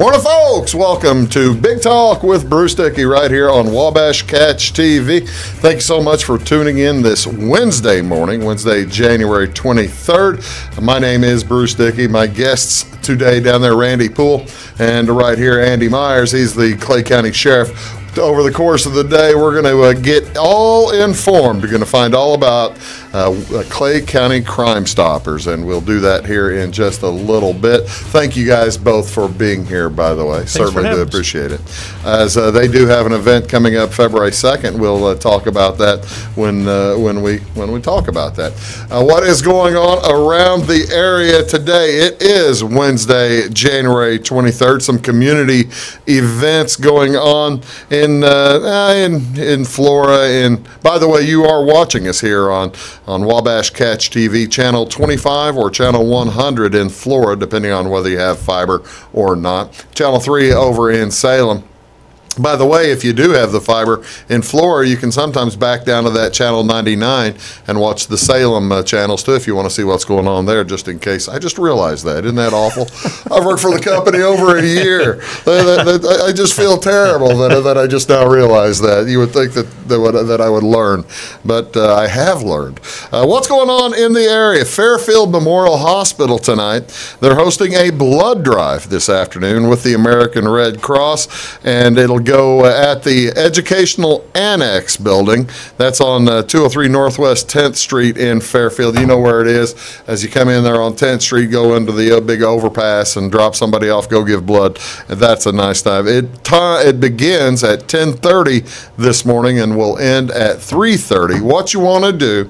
Morning, folks. Welcome to Big Talk with Bruce Dickey right here on Wabash Catch TV. Thank you so much for tuning in this Wednesday morning, Wednesday, January 23rd. My name is Bruce Dickey. My guests today down there, Randy Poole, and right here, Andy Myers. He's the Clay County Sheriff. Over the course of the day, we're going to get all informed. We're going to find all about Clay County Crimestoppers, and we'll do that here in just a little bit. Thank you guys both for being here, by the way. Certainly do appreciate it. As they do have an event coming up February 2nd, we'll talk about that when we talk about that. What is going on around the area today? It is Wednesday, January 23rd. Some community events going on in Flora, and by the way, you are watching us here on Wabash Catch TV, channel 25 or channel 100 in Flora, depending on whether you have fiber or not. Channel 3 over in Salem. By the way, if you do have the fiber in Flora, you can sometimes back down to that channel 99 and watch the Salem channels too if you want to see what's going on there, just in case. I just realized that. Isn't that awful? I've worked for the company over a year. I just feel terrible that I just now realized that. You would think that I would learn, but I have learned. What's going on in the area? Fairfield Memorial Hospital tonight. They're hosting a blood drive this afternoon with the American Red Cross, and it'll go at the Educational Annex building. That's on 203 Northwest 10th Street in Fairfield. You know where it is. As you come in there on 10th Street, go into the big overpass and drop somebody off, go give blood. And that's a nice time. It begins at 10:30 this morning and will end at 3:30. What you want to do,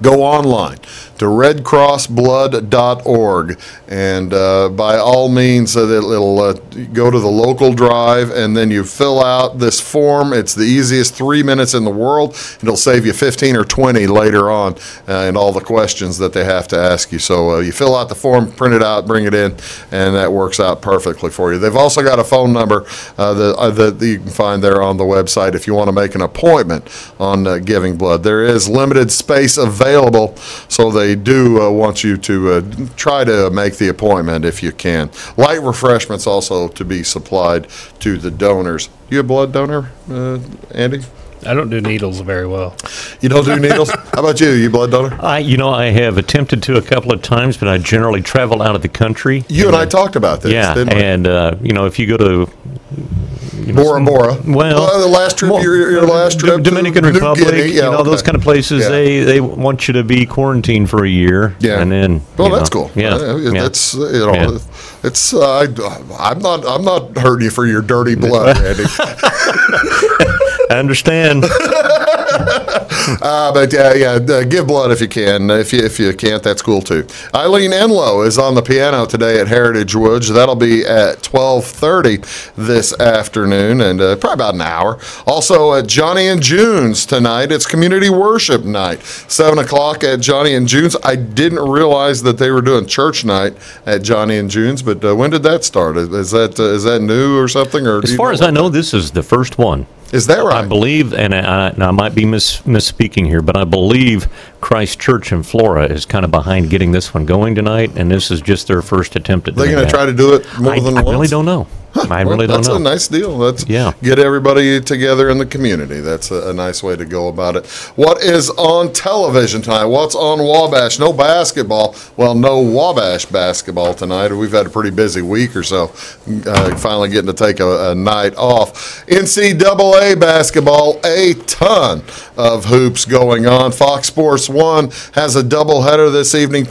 go online to redcrossblood.org, and by all means, it'll go to the local drive, and then you fill out this form. It's the easiest 3 minutes in the world. It'll save you 15 or 20 later on and all the questions that they have to ask you. So you fill out the form, print it out, bring it in, and that works out perfectly for you. They've also got a phone number that you can find there on the website if you want to make an appointment on giving blood. There is limited space available, so they do want you to try to make the appointment if you can. Light refreshments also to be supplied to the donors. You a blood donor, Andy? I don't do needles very well. You don't do needles? How about you? You blood donor? I have attempted to a couple of times, but I generally travel out of the country. You and I talked about this, didn't we? And if you go to Bora Bora. Well, the last trip, your last trip, Dominican to Republic, Guinea, those kind of places. Yeah. They want you to be quarantined for a year. Yeah, and then that's cool. Yeah, that's it's I'm not hurting you for your dirty blood, Andy. I understand. But give blood if you can. If you can't, that's cool too. Eileen Enlow is on the piano today at Heritage Woods. That'll be at 12:30 this afternoon, and probably about an hour. Also at Johnny and June's tonight. It's community worship night, 7 o'clock at Johnny and June's. I didn't realize that they were doing church night at Johnny and June's, but when did that start? Is that new or something? Or as far as I know, this is the first one. Is that right? I believe, and I might be misspeaking here, but I believe Christ Church in Flora is kind of behind getting this one going tonight, and this is just their first attempt at doing that. They're going to try to do it more than once? I really don't know. I really don't know. That's a nice deal. Get everybody together in the community. That's a nice way to go about it. What is on television tonight? What's on Wabash? No basketball. Well, no Wabash basketball tonight. We've had a pretty busy week or so. Finally getting to take a night off. NCAA basketball, a ton of hoops going on. Fox Sports 1 has a doubleheader this evening.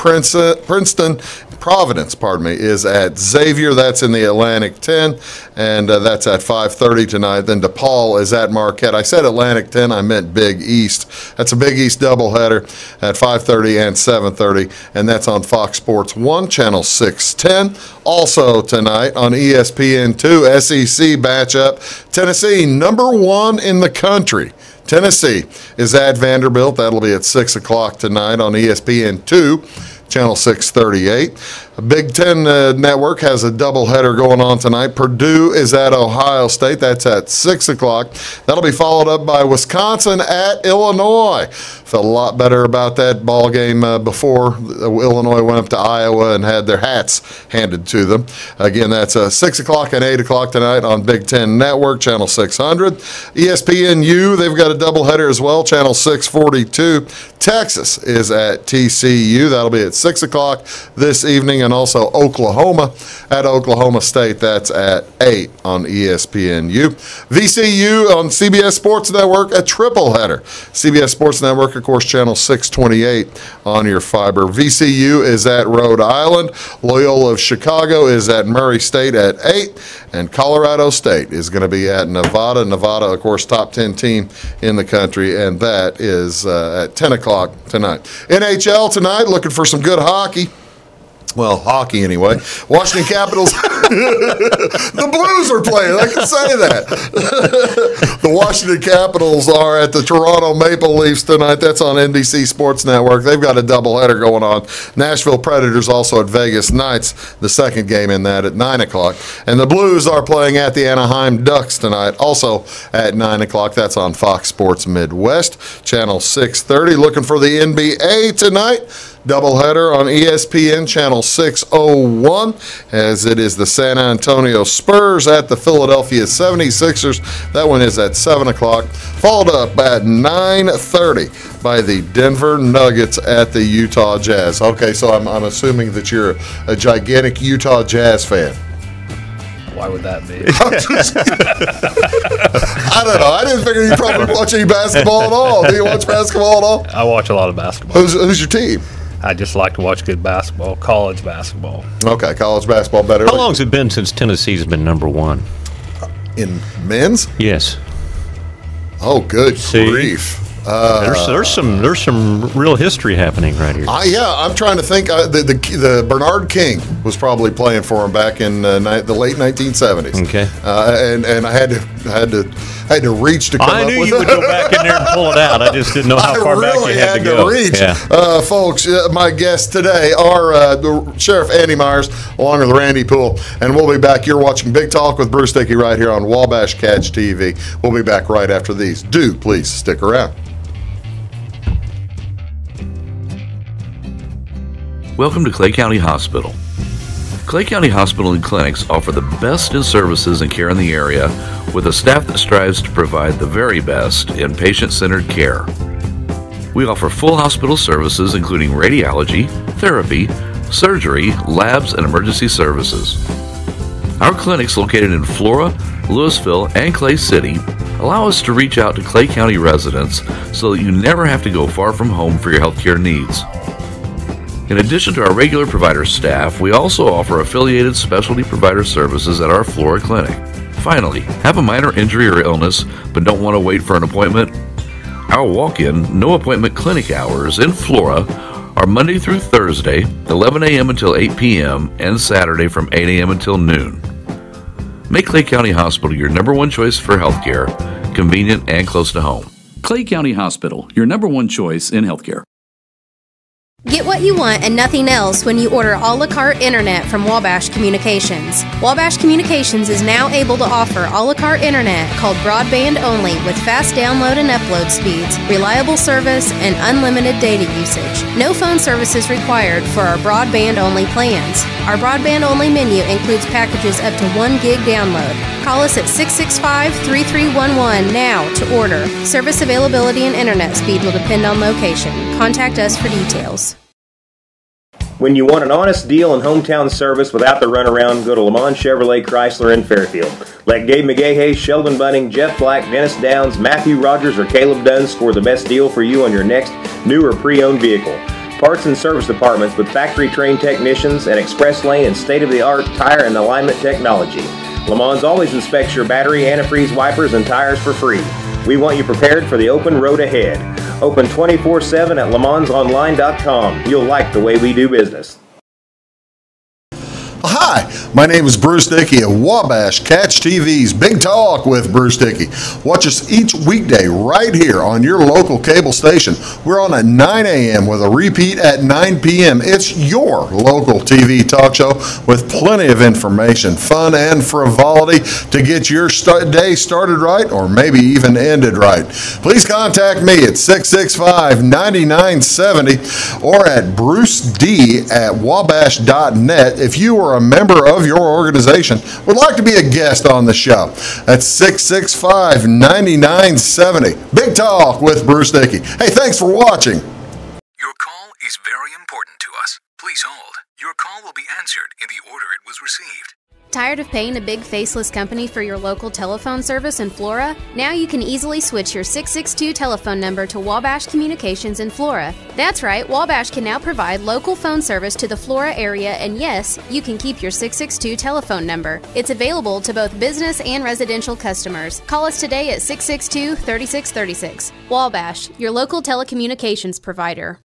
Providence, is at Xavier. That's in the Atlantic 10, and that's at 5:30 tonight. Then DePaul is at Marquette. I said Atlantic 10, I meant Big East. That's a Big East doubleheader at 5:30 and 7:30, and that's on Fox Sports 1, channel 610. Also tonight on ESPN2, SEC matchup. Tennessee, number 1 in the country. Tennessee is at Vanderbilt. That'll be at 6 o'clock tonight on ESPN2. Channel 638. Big Ten Network has a doubleheader going on tonight. Purdue is at Ohio State. That's at 6 o'clock. That'll be followed up by Wisconsin at Illinois. Felt a lot better about that ball game before Illinois went up to Iowa and had their hats handed to them. Again, that's 6 o'clock and 8 o'clock tonight on Big Ten Network, Channel 600. ESPNU, they've got a doubleheader as well, Channel 642. Texas is at TCU. That'll be at 6 o'clock this evening. And also Oklahoma at Oklahoma State. That's at 8 on ESPNU. VCU on CBS Sports Network, a triple header. CBS Sports Network, of course, Channel 628 on your fiber. VCU is at Rhode Island. Loyola of Chicago is at Murray State at 8. And Colorado State is going to be at Nevada. Nevada, of course, top 10 team in the country, and that is at 10 o'clock tonight. NHL tonight, looking for some good hockey. Well, hockey anyway. Washington Capitals. The Blues are playing. I can say that. The Washington Capitals are at the Toronto Maple Leafs tonight. That's on NBC Sports Network. They've got a doubleheader going on. Nashville Predators also at Vegas Knights. The second game in that at 9 o'clock. And the Blues are playing at the Anaheim Ducks tonight, also at 9 o'clock. That's on Fox Sports Midwest, Channel 630. Looking for the NBA tonight. Doubleheader on ESPN Channel 601, as it is the San Antonio Spurs at the Philadelphia 76ers. That one is at 7 o'clock, followed up at 9:30 by the Denver Nuggets at the Utah Jazz. Okay, so I'm assuming that you're a gigantic Utah Jazz fan. Why would that be? I don't know. I didn't figure you probably watch any basketball at all. Do you watch basketball at all? I watch a lot of basketball. Who's your team? I just like to watch good basketball, college basketball. Okay, college basketball better. How long has it been since Tennessee's been number one? In men's? Yes. Oh, good grief. There's some real history happening right here. Yeah, I'm trying to think. The Bernard King was probably playing for him back in the late 1970s. Okay. And I had to reach to come up with it. I knew you would go back in there and pull it out. I just didn't know how far back you had to go. Reach. Yeah. Folks, my guests today are Sheriff Andy Myers along with Randy Poole, and we'll be back. You're watching Big Talk with Bruce Dickey right here on Wabash Catch TV. We'll be back right after these. Do please stick around. Welcome to Clay County Hospital. Clay County Hospital and Clinics offer the best in services and care in the area with a staff that strives to provide the very best in patient-centered care. We offer full hospital services including radiology, therapy, surgery, labs, and emergency services. Our clinics located in Flora, Louisville, and Clay City allow us to reach out to Clay County residents so that you never have to go far from home for your healthcare needs. In addition to our regular provider staff, we also offer affiliated specialty provider services at our Flora clinic. Finally, have a minor injury or illness but don't want to wait for an appointment? Our walk-in, no-appointment clinic hours in Flora are Monday through Thursday, 11 a.m. until 8 p.m., and Saturday from 8 a.m. until noon. Make Clay County Hospital your number one choice for healthcare, convenient and close to home. Clay County Hospital, your number one choice in healthcare. Get what you want and nothing else when you order a la carte internet from Wabash Communications. Wabash Communications is now able to offer a la carte internet called broadband only with fast download and upload speeds, reliable service, and unlimited data usage. No phone services required for our broadband only plans. Our broadband only menu includes packages up to 1 gig download. Call us at 665-3311 now to order. Service availability and internet speed will depend on location. Contact us for details. When you want an honest deal and hometown service without the runaround, go to Lamont Chevrolet Chrysler in Fairfield. Let Gabe McGahey, Sheldon Bunning, Jeff Black, Dennis Downs, Matthew Rogers, or Caleb Dunn score the best deal for you on your next new or pre-owned vehicle. Parts and service departments with factory-trained technicians and express lane and state-of-the-art tire and alignment technology. Lamont always inspects your battery, antifreeze, wipers, and tires for free. We want you prepared for the open road ahead. Open 24/7 at LeMansOnline.com. You'll like the way we do business. Hi, Hi, my name is Bruce Dickey of Wabash Catch TV's Big Talk with Bruce Dickey. Watch us each weekday right here on your local cable station. We're on at 9 a.m. with a repeat at 9 p.m. It's your local TV talk show with plenty of information, fun, and frivolity to get your day started right or maybe even ended right. Please contact me at 665-9970 or at bruced@wabash.net if you or a member of your organization would like to be a guest on the show. That's 665-9970. Big Talk with Bruce Dickey. Hey, thanks for watching. Your call is very important to us. Please hold. Your call will be answered in the order it was received. Tired of paying a big faceless company for your local telephone service in Flora? Now you can easily switch your 662 telephone number to Wabash Communications in Flora. That's right, Wabash can now provide local phone service to the Flora area, and yes, you can keep your 662 telephone number. It's available to both business and residential customers. Call us today at 662-3636. Wabash, your local telecommunications provider.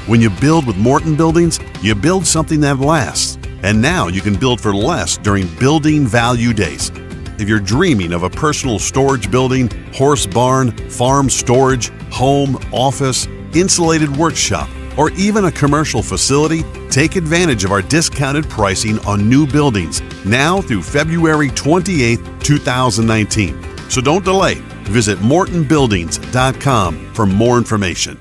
When you build with Morton Buildings, you build something that lasts. And now you can build for less during Building Value Days. If you're dreaming of a personal storage building, horse barn, farm storage, home, office, insulated workshop, or even a commercial facility, take advantage of our discounted pricing on new buildings now through February 28, 2019. So don't delay. Visit mortonbuildings.com for more information.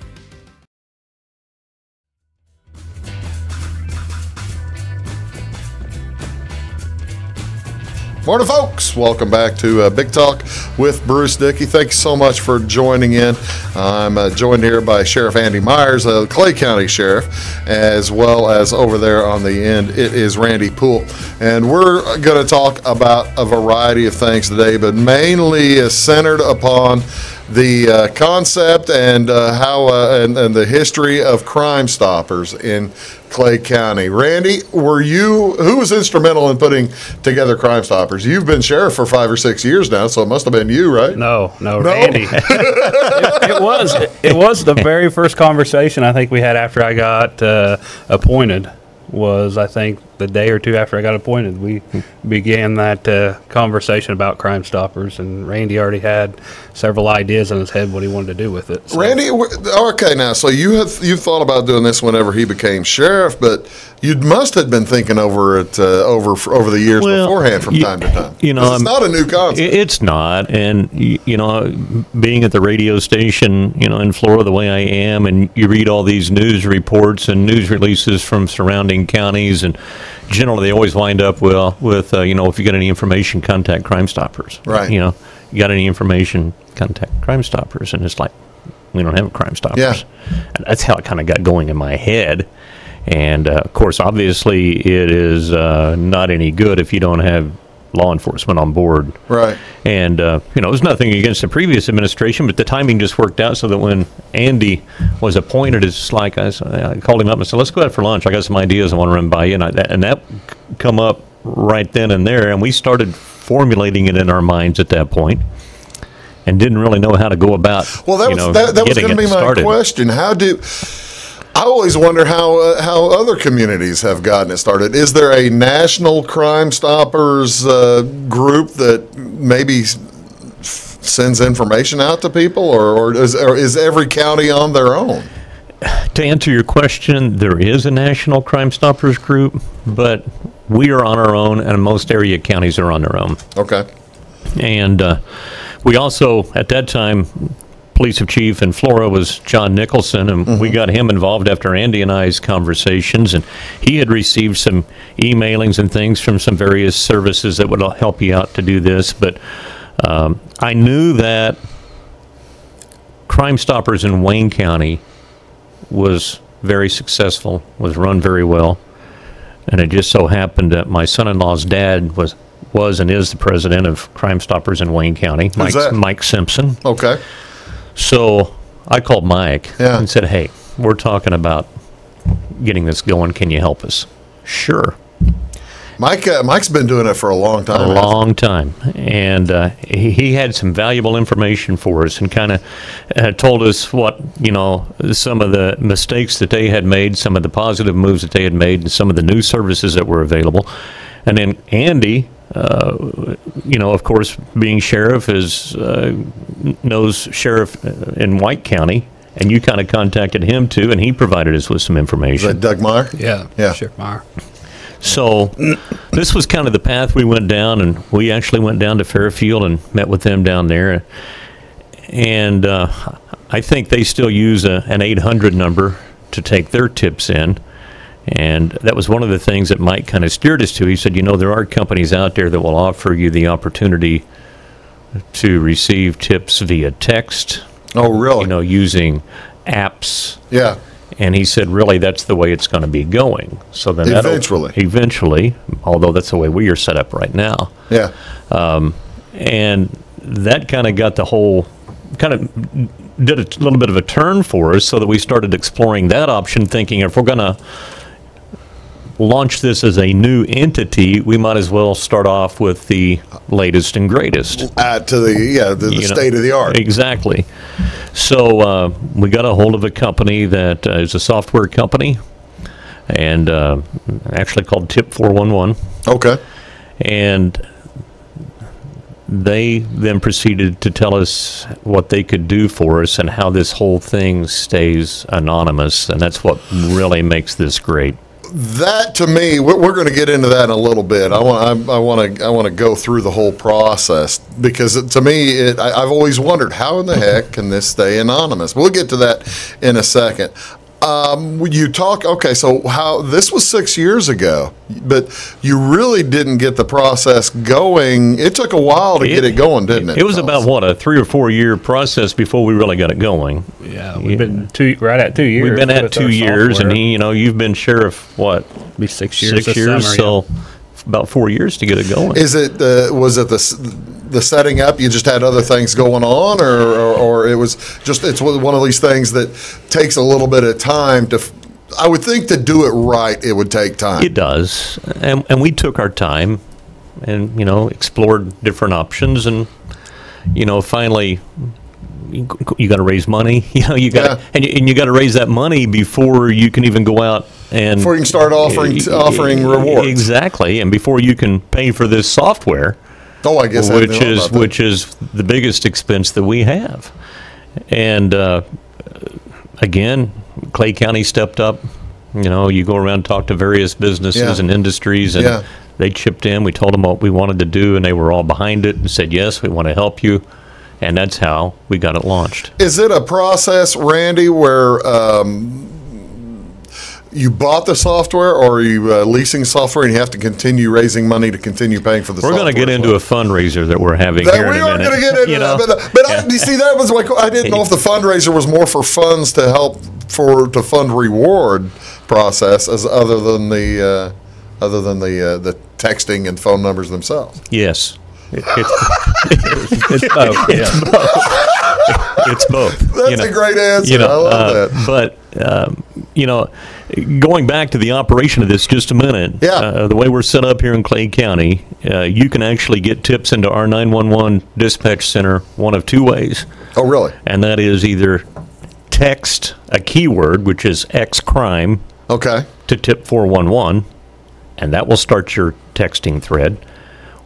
Morning, folks. Welcome back to Big Talk with Bruce Dickey. Thank you so much for joining in. I'm joined here by Sheriff Andy Myers, Clay County Sheriff, as well as over there on the end, it is Randy Poole. And we're going to talk about a variety of things today, but mainly centered upon the concept and how and the history of Crime Stoppers in Clay County. Randy, who was instrumental in putting together Crime Stoppers? You've been sheriff for 5 or 6 years now, so it must have been you, right? No, Randy. It was the very first conversation I think we had after I got appointed. Was I think the day or two after I got appointed, we began that conversation about Crime Stoppers, and Randy already had several ideas in his head what he wanted to do with it. So. Randy, okay, now, so you thought about doing this whenever he became sheriff, but you must have been thinking over it over the years beforehand from time to time. You know, it's not a new concept. It's not, and you know, being at the radio station, you know, in Florida the way I am, and you read all these news reports and news releases from surrounding counties, and generally they always wind up with you know, if you got any information, contact Crime Stoppers. Right. You know, you got any information, contact Crime Stoppers, and it's like, we don't have a Crime Stoppers. Yeah. And that's how it kind of got going in my head. And of course, obviously, it is not any good if you don't have law enforcement on board. Right. And, you know, it was nothing against the previous administration, but the timing just worked out so that when Andy was appointed, it's like I called him up and said, let's go out for lunch. I got some ideas I want to run by you. And that come up right then and there. And we started formulating it in our minds at that point and didn't really know how to go about, that was going to be my question. I always wonder how other communities have gotten it started. Is there a national Crime Stoppers group that maybe sends information out to people, or is every county on their own? To answer your question, there is a national Crime Stoppers group, but we are on our own, and most area counties are on their own. Okay. And we also, at that time, police chief in Flora was John Nicholson, and we got him involved after Andy and I's conversations, and he had received some emailings and things from some various services that would help you out to do this. But I knew that Crime Stoppers in Wayne County was very successful, was run very well, and it just so happened that my son-in-law's dad was and is the president of Crime Stoppers in Wayne County, Mike Simpson. Okay. So I called Mike and said, hey, we're talking about getting this going. Can you help us? Sure. Mike's been doing it for a long time. A long time. And he had some valuable information for us and kind of told us what, some of the mistakes that they had made, some of the positive moves that they had made, and some of the new services that were available. And then Andy, of course, being sheriff, knows sheriff in White County. And you kind of contacted him, too, and he provided us with some information. Is that Doug Meyer? Yeah. Sheriff Meyer. So this was kind of the path we went down, and we actually went down to Fairfield and met with them down there. And I think they still use an 800 number to take their tips in. And that was one of the things that Mike kind of steered us to. He said, there are companies out there that will offer you the opportunity to receive tips via text. Oh, really? Using apps. Yeah. And he said, really, that's the way it's going to be going. So then eventually, although that's the way we are set up right now. Yeah. And that kind of got the whole, kind of did a little bit of a turn for us so that we started exploring that option, thinking if we're going to launch this as a new entity, we might as well start off with the latest and greatest. Add to the state of the art. Exactly. So we got a hold of a company that is a software company, and actually called Tip 411. Okay. And they then proceeded to tell us what they could do for us and how this whole thing stays anonymous, and that's what really makes this great. That, to me, we're going to get into that in a little bit. I want to go through the whole process because to me, I've always wondered how in the heck can this stay anonymous. We'll get to that in a second. So how this was 6 years ago, but you really didn't get the process going. It took a while to get it going, didn't it? It was about a 3 or 4 year process before we really got it going. Yeah, we've been right at 2 years. We've been at 2 years, software. And you've been sheriff Be 6 years. 6 years, summer, so about 4 years to get it going. Is it was it the setting up? You just had other things going on, or it was just it's one of these things that takes a little bit of time to. I would think to do it right, it would take time. It does, and we took our time, and explored different options, and finally. You got to raise money, you got and you got to raise that money before you can even go out and before you can start offering rewards. Exactly, and before you can pay for this software. Oh, I guess which is the biggest expense that we have. And again, Clay County stepped up. You go around and talk to various businesses and industries, and they chipped in. We told them what we wanted to do, and they were all behind it and said, yes, we want to help you. And that's how we got it launched. Is it a process, Randy, where you bought the software, or are you leasing software and you have to continue raising money to continue paying for the software? We're going to get into a fundraiser that we're having here in a minute. We are going to get into that. But you see, that was like, I didn't know if the fundraiser was more for funds to help to fund reward process as other than the texting and phone numbers themselves. Yes. It's both. It's both. That's a great answer. I love that. But going back to the operation of this just a minute. The way we're set up here in Clay County, you can actually get tips into our 911 dispatch center one of two ways. Oh, really? And that is either text a keyword, which is X crime, to tip 411, and that will start your texting thread.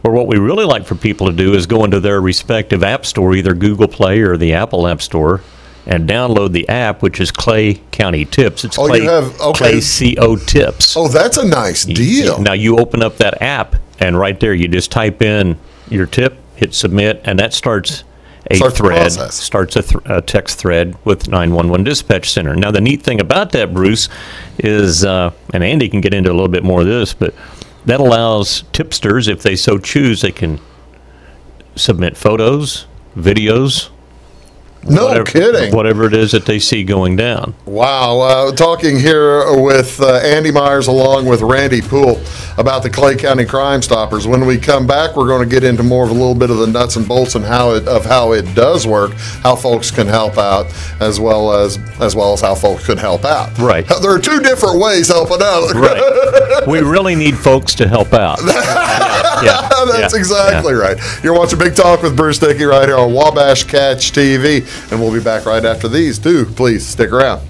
Or what we really like for people to do is go into their respective app store, either Google Play or the Apple App Store, and download the app, which is Clay County Tips. It's Clay CO Tips. Oh, that's a nice deal. Now you open up that app, and right there you just type in your tip, hit submit, and that starts a text thread with 911 Dispatch Center. Now the neat thing about that, Bruce, is, and Andy can get into a little bit more of this, but that allows tipsters, if they so choose, they can submit photos, videos, No kidding. Whatever it is that they see going down. Wow. Talking here with Andy Myers along with Randy Poole about the Clay County Crimestoppers. When we come back, we're going to get into more of a little bit of the nuts and bolts and how it does work, how folks can help out, as well as how folks can help out. Right. There are two different ways helping out. Right. We really need folks to help out. That's exactly right. You're watching Big Talk with Bruce Dickey right here on Wabash Catch TV, and we'll be back right after these too. Please stick around.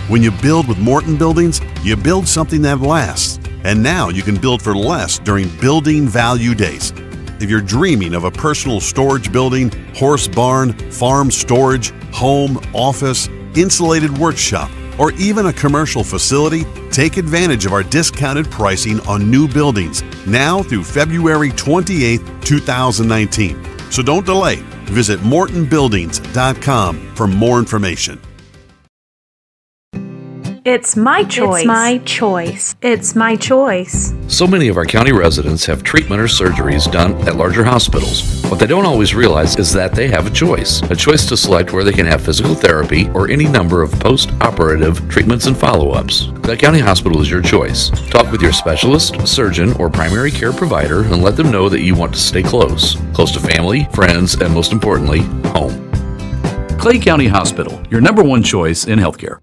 When you build with Morton Buildings, you build something that lasts. And now you can build for less during Building Value Days. If you're dreaming of a personal storage building, horse barn, farm storage, home, office, insulated workshop, or even a commercial facility, take advantage of our discounted pricing on new buildings now through February 28, 2019. So don't delay. Visit mortonbuildings.com for more information. It's my choice. It's my choice. It's my choice. So many of our county residents have treatment or surgeries done at larger hospitals. What they don't always realize is that they have a choice to select where they can have physical therapy or any number of post-operative treatments and follow-ups. Clay County Hospital is your choice. Talk with your specialist, surgeon, or primary care provider and let them know that you want to stay close to family, friends, and most importantly, home. Clay County Hospital, your number one choice in healthcare.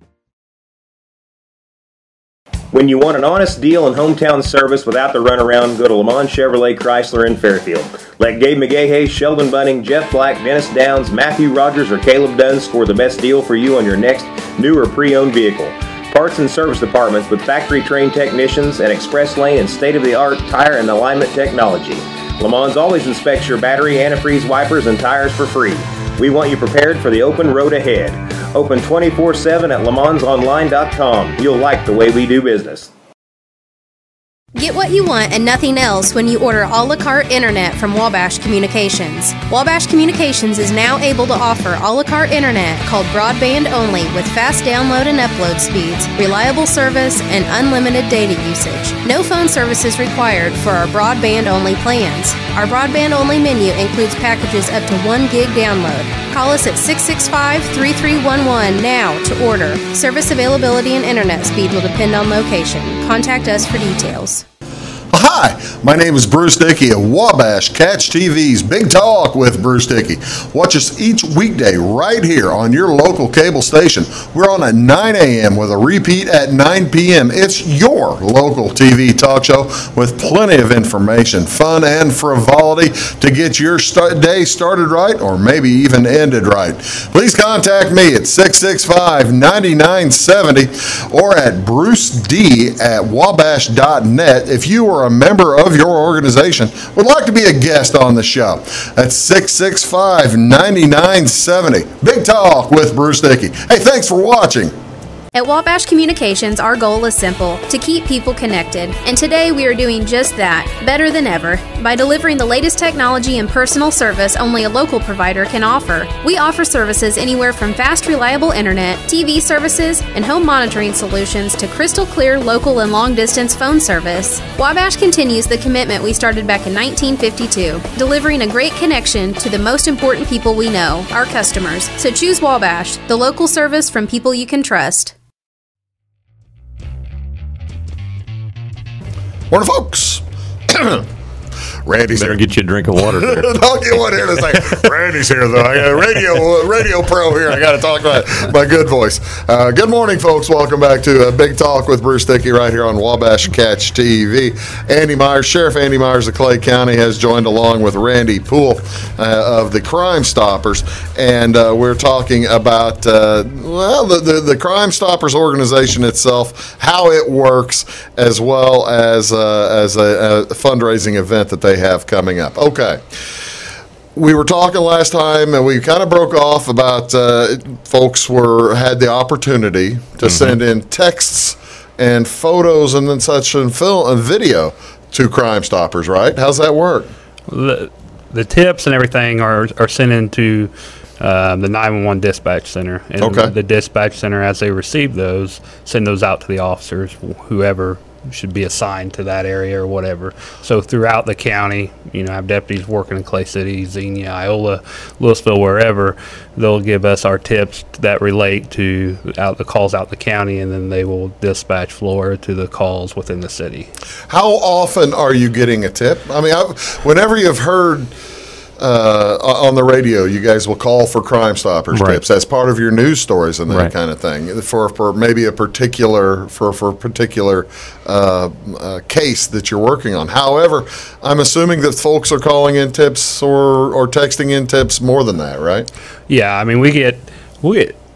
When you want an honest deal and hometown service without the runaround, go to Lamont Chevrolet Chrysler in Fairfield. Let Gabe McGahey, Sheldon Bunning, Jeff Black, Dennis Downs, Matthew Rogers, or Caleb Dunn score the best deal for you on your next new or pre-owned vehicle. Parts and service departments with factory-trained technicians and express lane and state-of-the-art tire and alignment technology. Lamont's always inspects your battery, antifreeze, wipers, and tires for free. We want you prepared for the open road ahead. Open 24/7 at LaMonsOnline.com. You'll like the way we do business. Get what you want and nothing else when you order a la carte internet from Wabash Communications. Wabash Communications is now able to offer a la carte internet called broadband only with fast download and upload speeds, reliable service, and unlimited data usage. No phone service is required for our broadband only plans. Our broadband only menu includes packages up to 1 gig download. Call us at 665-3311 now to order. Service availability and internet speed will depend on location. Contact us for details. Hi, my name is Bruce Dickey of Wabash Catch TV's Big Talk with Bruce Dickey. Watch us each weekday right here on your local cable station. We're on at 9 a.m. with a repeat at 9 p.m. It's your local TV talk show with plenty of information, fun, and frivolity to get your day started right or maybe even ended right. Please contact me at 665-9970 or at bruced@wabash.net if you are a member of your organization would like to be a guest on the show. That's 665-9970. Big Talk with Bruce Dickey. Hey, thanks for watching. At Wabash Communications, our goal is simple, to keep people connected. And today we are doing just that, better than ever, by delivering the latest technology and personal service only a local provider can offer. We offer services anywhere from fast, reliable internet, TV services, and home monitoring solutions to crystal clear local and long-distance phone service. Wabash continues the commitment we started back in 1952, delivering a great connection to the most important people we know, our customers. So choose Wabash, the local service from people you can trust. Morning, folks. Randy's Better here. get you a drink of water there. Don't get one here to say, Randy's here, though. I got a radio pro here. I got to talk about my good voice. Good morning, folks. Welcome back to Big Talk with Bruce Dickey right here on Wabash Catch TV. Andy Myers, Sheriff Andy Myers of Clay County has joined along with Randy Poole of the Crimestoppers. And we're talking about, the Crimestoppers organization itself, how it works, as well as a fundraising event that they have coming up. Okay. We were talking last time, and we kind of broke off about folks had the opportunity to send in texts and photos and then such and film and video to Crimestoppers, right? How's that work? The tips and everything are sent into the 911 dispatch center, and the dispatch center, as they receive those, send those out to the officers, whoever should be assigned to that area or whatever. So throughout the county, you know, I have deputies working in Clay City, Xenia, Iola, Louisville, wherever. They'll give us our tips that relate to the calls out the county, and then they will dispatch Flora to the calls within the city. How often are you getting a tip? I mean, whenever you've heard on the radio, you guys will call for Crime Stoppers tips as part of your news stories and that kind of thing for maybe a particular case that you're working on. However, I'm assuming that folks are calling in tips or texting in tips more than that, right? Yeah, I mean we get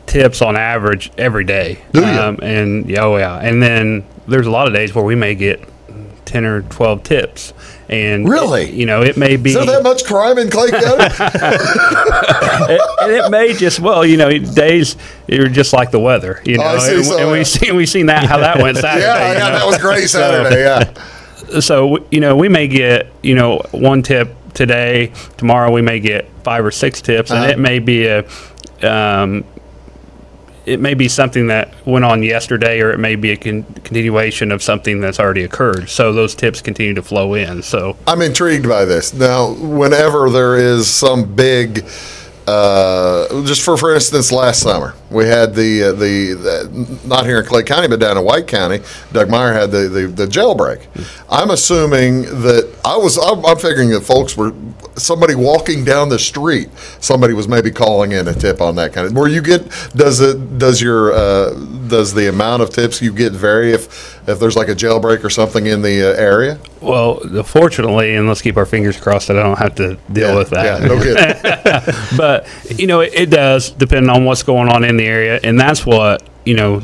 tips on average every day. Do you? And and then there's a lot of days where we may get 10 or 12 tips. And really, you know, it may be. Is there that much crime in Clay County? it may just, well, you know, days are just like the weather, you know. We've seen that how that went Saturday. Yeah, that was great Saturday. So you know, we may get, you know, one tip today. Tomorrow we may get 5 or 6 tips, and it may be it may be something that went on yesterday, or it may be a continuation of something that's already occurred. So those tips continue to flow in. So I'm intrigued by this. Now, whenever there is some big, just for instance, last summer we had the not here in Clay County, but down in White County, Doug Meyer had the jailbreak. I'm assuming that I'm figuring that folks were somebody walking down the street. Somebody was maybe calling in a tip on that kind of. Where you get does the amount of tips you get vary if there's like a jailbreak or something in the area? Well, fortunately, and let's keep our fingers crossed that I don't have to deal with that. Yeah, no kidding. But you know, it does depend on what's going on in the area, and that's what, you know,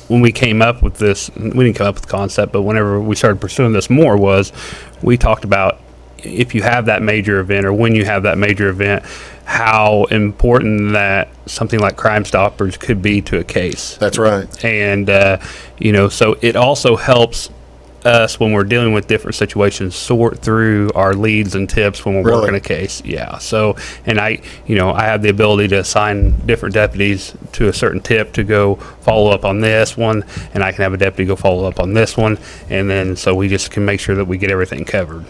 when we came up with this, we didn't come up with the concept, but whenever we started pursuing this more, was we talked about if you have that major event, or when you have that major event, how important that something like Crime Stoppers could be to a case. That's right. And you know, so it also helps us when we're dealing with different situations sort through our leads and tips when we're working a case. Yeah. So, and I have the ability to assign different deputies to a certain tip to go follow up on this one, and I can have a deputy go follow up on this one, and then so we just can make sure that we get everything covered.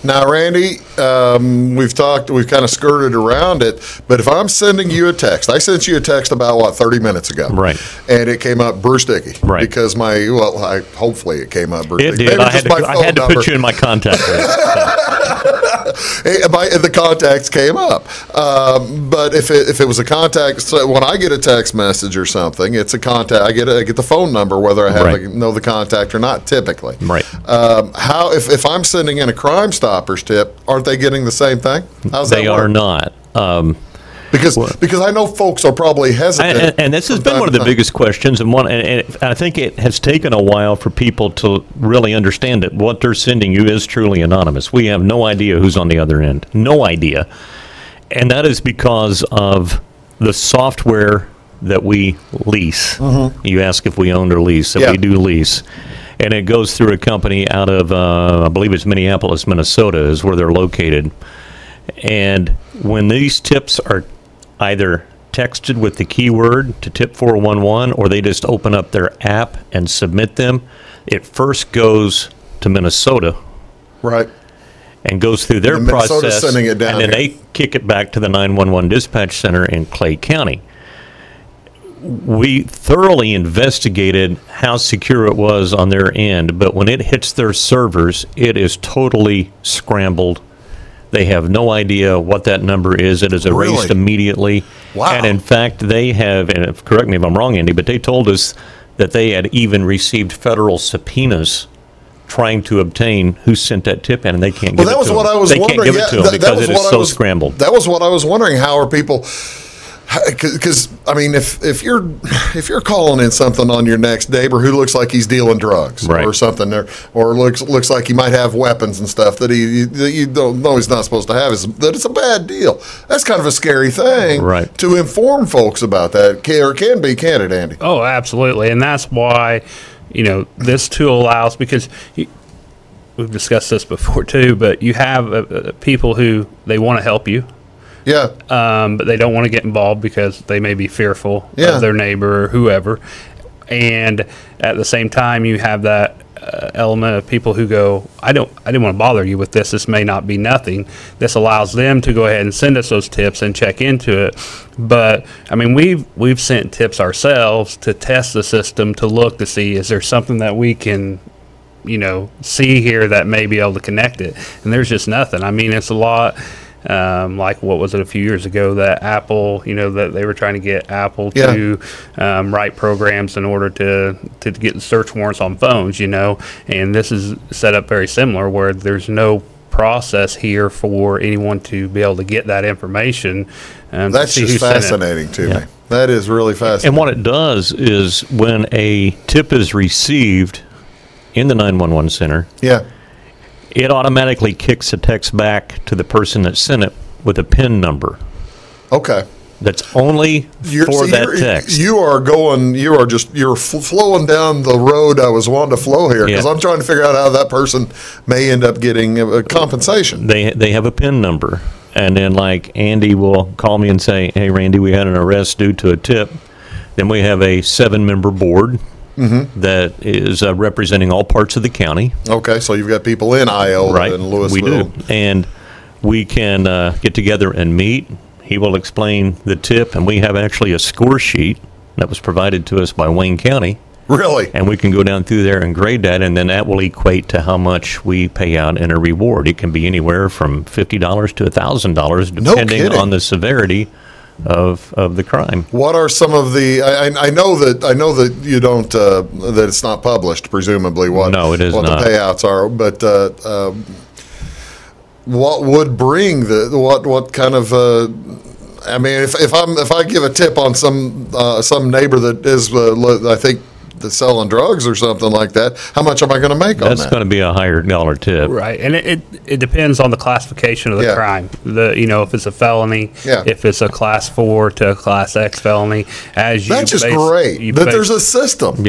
Now, Randy, we've kind of skirted around it, but if I'm sending you a text, I sent you a text about, 30 minutes ago. Right. And it came up Bruce Dickey. Right. Because hopefully it came up Bruce Dickey. It did. I had to put you in my contact list. The contacts came up. But if it was a contact, so when I get a text message or something, it's a contact. I get the phone number, whether I know the contact or not, typically. Right. If I'm sending in a Crime Stoppers tip, aren't they getting the same thing? How's that work? They are not. Because I know folks are probably hesitant. And this has been one of the biggest questions, and I think it has taken a while for people to really understand that what they're sending you is truly anonymous. We have no idea who's on the other end. No idea. And that is because of the software that we lease. Mm-hmm. You ask if we own or lease. We do lease. And it goes through a company out of, I believe it's Minneapolis, Minnesota is where they're located. And when these tips are either texted with the keyword to tip 411, or they just open up their app and submit them, it first goes to Minnesota. Right. And goes through their process, sending it down and then they kick it back to the 911 dispatch center in Clay County. We thoroughly investigated how secure it was on their end, but when it hits their servers, it is totally scrambled. They have no idea what that number is. It is erased immediately. Wow. And in fact, they have, and correct me if I'm wrong, Andy, but they told us that they had even received federal subpoenas trying to obtain who sent that tip in, and they can't give it to them. Well, that was what I was wondering. They can't give it to them because it is so scrambled. That was what I was wondering. How are people... Because I mean, if you're calling in something on your next neighbor who looks like he's dealing drugs or something, or looks like he might have weapons and stuff that you don't know he's not supposed to have, that it's a bad deal. That's kind of a scary thing, to inform folks about that, or can be, can't it, Andy? Oh, absolutely, and that's why this tool allows, because we've discussed this before too, but you have people who they want to help you. Yeah. But they don't want to get involved because they may be fearful of their neighbor or whoever. And at the same time, you have that element of people who go, I didn't want to bother you with this. This may not be nothing. This allows them to go ahead and send us those tips and check into it. But I mean, we've sent tips ourselves to test the system to look to see, is there something that we can, see here that may be able to connect it. And there's just nothing. I mean, it's a lot. Like what was it a few years ago that Apple, that they were trying to get Apple to write programs in order to get search warrants on phones, and this is set up very similar where there's no process here for anyone to be able to get that information. That's just fascinating to me. That is really fascinating. And what it does is when a tip is received in the 911 center, it automatically kicks a text back to the person that sent it with a PIN number. Okay. That's only for that text. You're flowing down the road I was wanting to flow here, because I'm trying to figure out how that person may end up getting a compensation. They have a PIN number, and then like Andy will call me and say, "Hey, Randy, we had an arrest due to a tip." Then we have a 7-member board. That is representing all parts of the county. Okay, so you've got people in Iowa and Louisville. We do, and we can get together and meet. He will explain the tip, and we have actually a score sheet that was provided to us by Wayne County. Really? And we can go down through there and grade that, and then that will equate to how much we pay out in a reward. It can be anywhere from $50 to $1,000, depending on the severity of the crime. What are some of the? I know that you don't that it's not published. Presumably, no, it is what not. The payouts are, but what would bring what kind of? I mean, if I give a tip on some neighbor that is I think that's selling drugs or something like that, how much am I going to make on that? That's going to be a higher dollar tip, right? And it depends on the classification of the crime. If it's a felony, if it's a class 4 to a class X felony, that's just great that there's a system.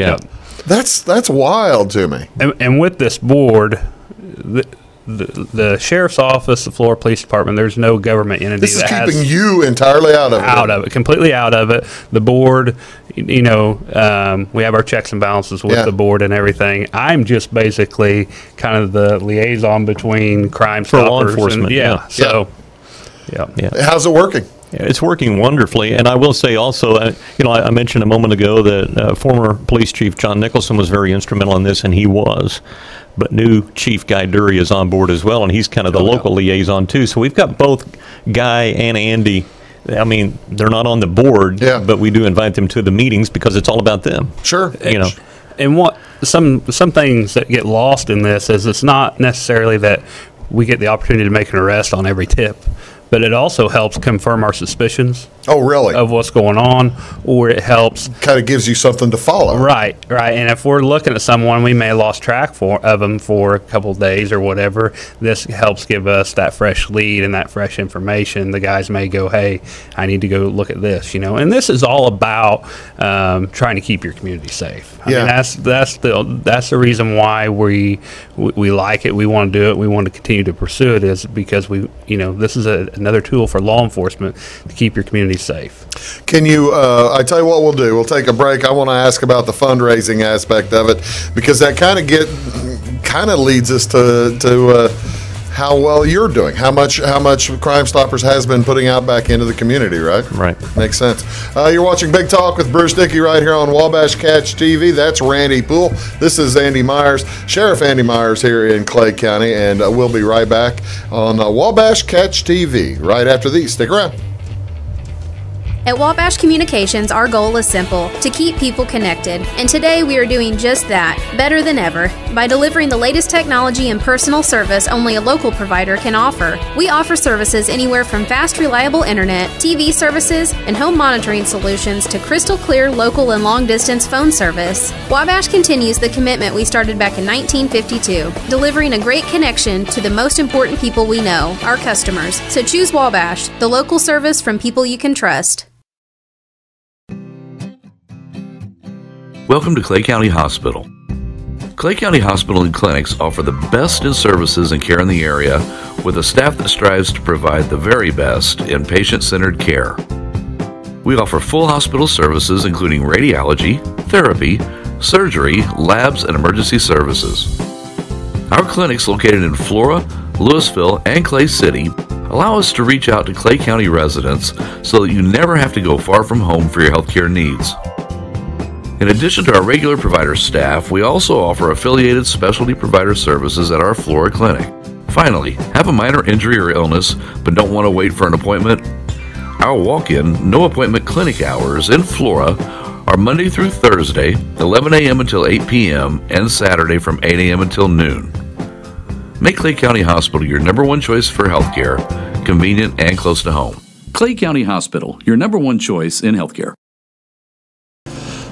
That's wild to me. And with this board, the sheriff's office, the Florida Police Department, there's no government entity this is keeping you entirely out of it. Completely out of it. The board, we have our checks and balances with the board and everything. I'm just basically kind of the liaison between Crime Stoppers for law enforcement. How's it working? It's working wonderfully, and I will say also, I mentioned a moment ago that former police chief John Nicholson was very instrumental in this, and he was. But new Chief Guy Dury is on board as well, and he's kind of the local liaison too. So we've got both Guy and Andy. I mean, they're not on the board, but we do invite them to the meetings because it's all about them. Sure. And what some things that get lost in this is it's not necessarily that we get the opportunity to make an arrest on every tip, but it also helps confirm our suspicions. Oh, really? Of what's going on, or it helps. Kind of gives you something to follow. Right. And if we're looking at someone, we may have lost track of them for a couple of days or whatever. This helps give us that fresh lead and that fresh information. The guys may go, "Hey, I need to go look at this," And this is all about trying to keep your community safe. I mean, that's the reason why we like it. We want to do it. We want to continue to pursue it, is because this is another tool for law enforcement to keep your community safe. Can you, I tell you what we'll do. We'll take a break. I want to ask about the fundraising aspect of it, because that kind of leads us to how well you're doing, how much Crime Stoppers has been putting out back into the community, right? Right. Makes sense. You're watching Big Talk with Bruce Dickey right here on Wabash Catch TV. That's Randy Poole. This is Andy Myers, Sheriff Andy Myers here in Clay County, and we'll be right back on Wabash Catch TV right after these. Stick around. At Wabash Communications, our goal is simple: to keep people connected. And today we are doing just that, better than ever, by delivering the latest technology and personal service only a local provider can offer. We offer services anywhere from fast, reliable internet, TV services, and home monitoring solutions to crystal clear local and long-distance phone service. Wabash continues the commitment we started back in 1952, delivering a great connection to the most important people we know, our customers. So choose Wabash, the local service from people you can trust. Welcome to Clay County Hospital. Clay County Hospital and Clinics offer the best in services and care in the area, with a staff that strives to provide the very best in patient-centered care. We offer full hospital services including radiology, therapy, surgery, labs, and emergency services. Our clinics located in Flora, Louisville, and Clay City allow us to reach out to Clay County residents so that you never have to go far from home for your healthcare needs. In addition to our regular provider staff, we also offer affiliated specialty provider services at our Flora clinic. Finally, have a minor injury or illness but don't want to wait for an appointment? Our walk-in, no-appointment clinic hours in Flora are Monday through Thursday, 11 a.m. until 8 p.m., and Saturday from 8 a.m. until noon. Make Clay County Hospital your number one choice for healthcare, convenient and close to home. Clay County Hospital, your number one choice in healthcare.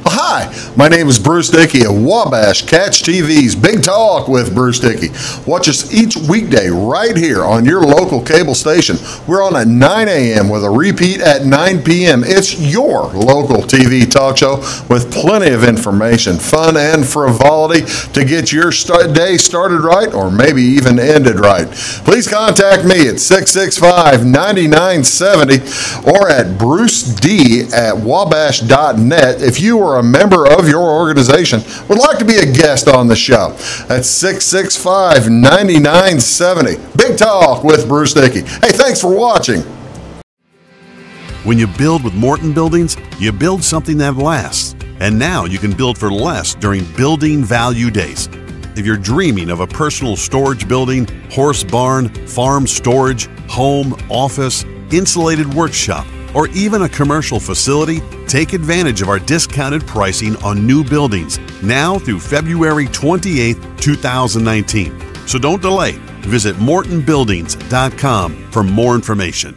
Hi, my name is Bruce Dickey of Wabash Catch TV's Big Talk with Bruce Dickey. Watch us each weekday right here on your local cable station. We're on at 9 a.m. with a repeat at 9 p.m. It's your local TV talk show with plenty of information, fun, and frivolity to get your day started right or maybe even ended right. Please contact me at 665-9970 or at bruced@wabash.net if you are a member of your organization would like to be a guest on the show. That's 665-9970. Big Talk with Bruce Dickey. Hey, thanks for watching. When you build with Morton Buildings, you build something that lasts. And now you can build for less during Building Value Days. If you're dreaming of a personal storage building, horse barn, farm storage, home, office, insulated workshop, or even a commercial facility, take advantage of our discounted pricing on new buildings now through February 28, 2019. So don't delay. Visit mortonbuildings.com for more information.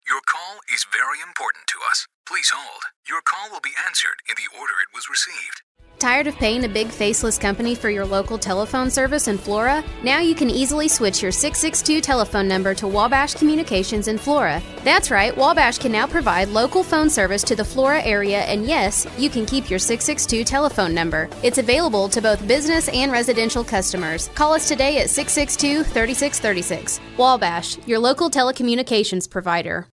Your call is very important to us. Please hold. Your call will be answered in the order it was received. Tired of paying a big faceless company for your local telephone service in Flora? Now you can easily switch your 662 telephone number to Wabash Communications in Flora. That's right, Wabash can now provide local phone service to the Flora area, and yes, you can keep your 662 telephone number. It's available to both business and residential customers. Call us today at 662-3636. Wabash, your local telecommunications provider.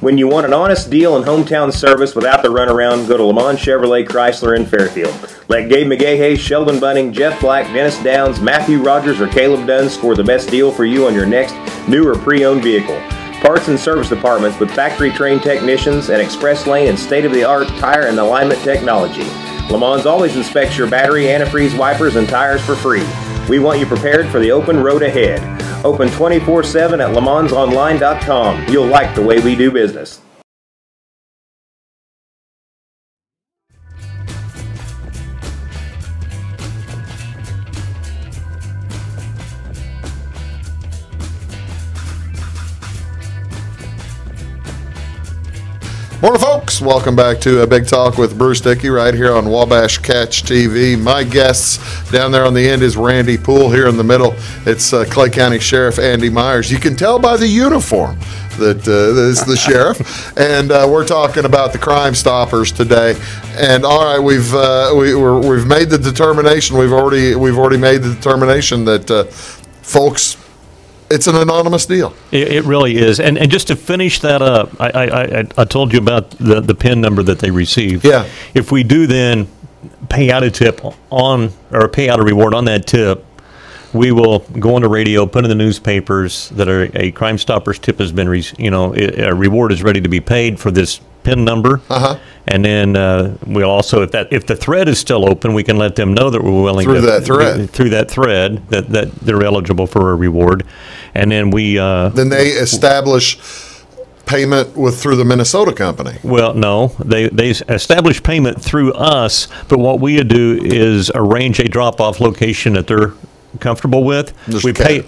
When you want an honest deal in hometown service without the runaround, go to Lamont Chevrolet Chrysler in Fairfield. Let Gabe McGahey, Sheldon Bunning, Jeff Black, Dennis Downs, Matthew Rogers, or Caleb Dunn score the best deal for you on your next new or pre-owned vehicle. Parts and service departments with factory-trained technicians and express lane and state-of-the-art tire and alignment technology. Lamont always inspects your battery, antifreeze, wipers, and tires for free. We want you prepared for the open road ahead. Open 24/7 at LeMansOnline.com. You'll like the way we do business. Morning, folks. Welcome back to a Big Talk with Bruce Dickey right here on Wabash Catch TV. My guests down there on the end is Randy Poole. Here in the middle, it's Clay County Sheriff Andy Myers. You can tell by the uniform that is the sheriff. And we're talking about the Crime Stoppers today. And all right, we've made the determination. We've already made the determination that folks. It's an anonymous deal. It really is. And just to finish that up, I told you about the PIN number that they receive. Yeah. If we do then pay out a tip on, or pay out a reward on that tip, we will go on the radio, put in the newspapers that a Crime Stoppers tip has been, a reward is ready to be paid for this PIN number. Uh-huh. And then we'll also, if the thread is still open, we can let them know that we're willing through that thread that they're eligible for a reward. And then then they establish payment through the Minnesota company. Well, no, they establish payment through us, but what we do is arrange a drop-off location that they're comfortable with. Just we pay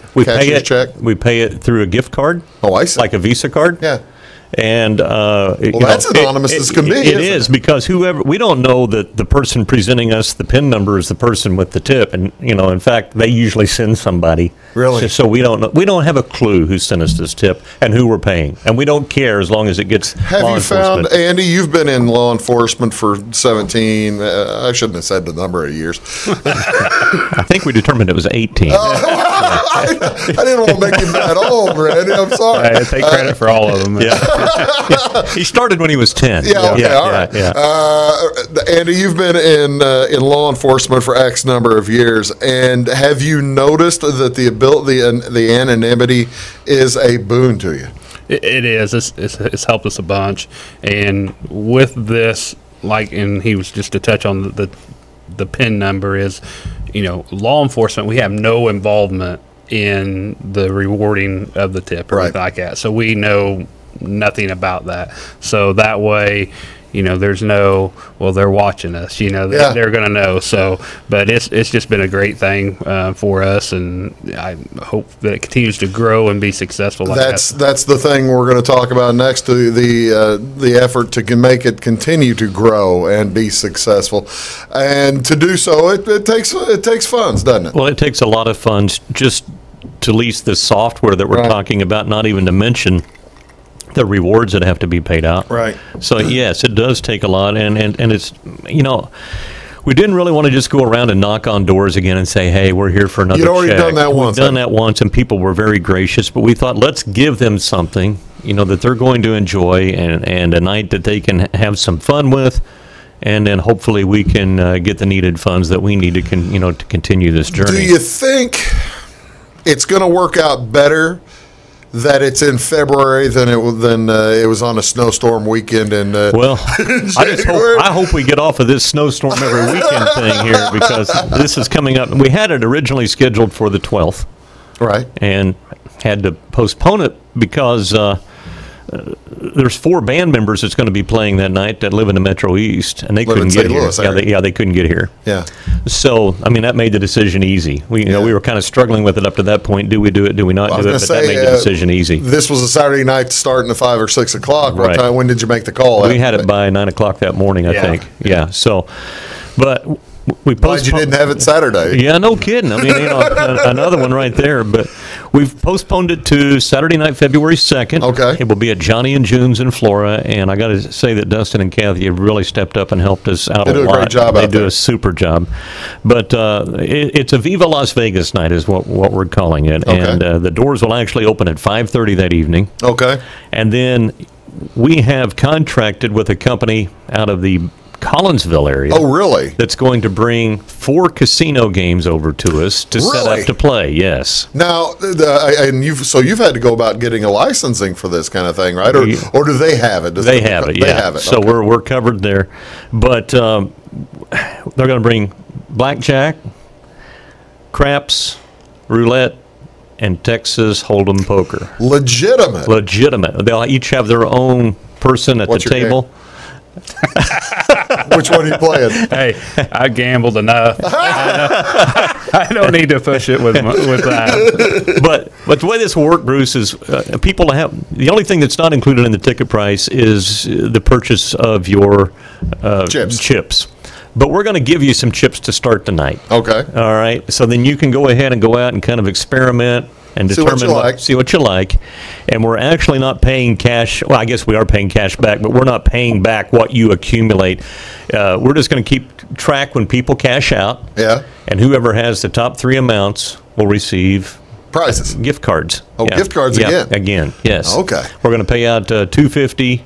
check. We pay it through a gift card. Oh, I see. Like a Visa card. Yeah. And that's anonymous as can be. It is, because we don't know that the person presenting us the PIN number is the person with the tip, and in fact, they usually send somebody. Really? So we don't know. We don't have a clue who sent us this tip and who we're paying, and we don't care as long as it gets. Have you found, Andy? You've been in law enforcement for 17. I shouldn't have said the number of years. I think we determined it was 18. I didn't want to make him that old, Randy. I'm sorry. I take credit for all of them. Yeah. He started when he was 10. Yeah, okay, all right. Andy, you've been in law enforcement for X number of years, and have you noticed that the ability and the anonymity is a boon to you? It is. It's helped us a bunch, and with this, and he was just to touch on the PIN number is, law enforcement. We have no involvement in the rewarding of the tip or anything like that, so we know nothing about that. So that way, there's no, they're watching us, they're going to know. So, but it's just been a great thing for us, and I hope that it continues to grow and be successful. That's the thing we're going to talk about next, to the effort to make it continue to grow and be successful. And to do so, it takes funds, doesn't it? Well, it takes a lot of funds just to lease the software that we're talking about, not even to mention the rewards that have to be paid out. Right. So, yes, it does take a lot. And it's, we didn't really want to just go around and knock on doors again and say, hey, we're here for another check. You'd already done that once. We've done that once, and people were very gracious. But we thought, let's give them something, that they're going to enjoy and a night that they can have some fun with. And then hopefully we can get the needed funds that we need to continue this journey. Do you think it's going to work out better that it's in February than it was on a snowstorm weekend in I hope we get off of this snowstorm every weekend thing here, because this is coming up. We had it originally scheduled for the 12th, right, and had to postpone it because there's 4 band members that's going to be playing that night that live in the Metro East, and they couldn't get here. They couldn't get here. Yeah. So, that made the decision easy. We were kind of struggling with it up to that point. Do we do it? Do we not do it? But that made the decision easy. This was a Saturday night starting at 5 or 6 o'clock. What time? When did you make the call? We had it by 9 o'clock that morning, I think. Yeah. So, but we glad you didn't have it Saturday. Yeah, no kidding. Another one right there. But we've postponed it to Saturday night, February 2nd. Okay. It will be at Johnny and June's in Flora, and I got to say that Dustin and Kathy have really stepped up and helped us out a lot. They do a great job. They do a super job. But it's a Viva Las Vegas night is what we're calling it, and the doors will actually open at 5:30 that evening. Okay. And then we have contracted with a company out of the Collinsville area. Oh, really? That's going to bring 4 casino games over to us to set up to play. Yes. Now, you've had to go about getting a licensing for this kind of thing, right? Or do they have it? They have it. Yeah. They have it. So we're covered there, but they're going to bring blackjack, craps, roulette, and Texas Hold'em poker. Legitimate. They'll each have their own person at the table. Which one are you playing? Hey, I gambled enough. I don't need to push it with that. But the way this will work, Bruce, is people have the only thing that's not included in the ticket price is the purchase of your chips. But we're going to give you some chips to start the night. Okay. All right. So then you can go ahead and go out and kind of experiment and determine see what you like. And we're actually not paying cash. Well, I guess we are paying cash back, but we're not paying back what you accumulate. We're just going to keep track when people cash out. Yeah. And whoever has the top 3 amounts will receive prizes, gift cards. Oh, yeah. Gift cards again. Yes. Okay. We're going to pay out $250,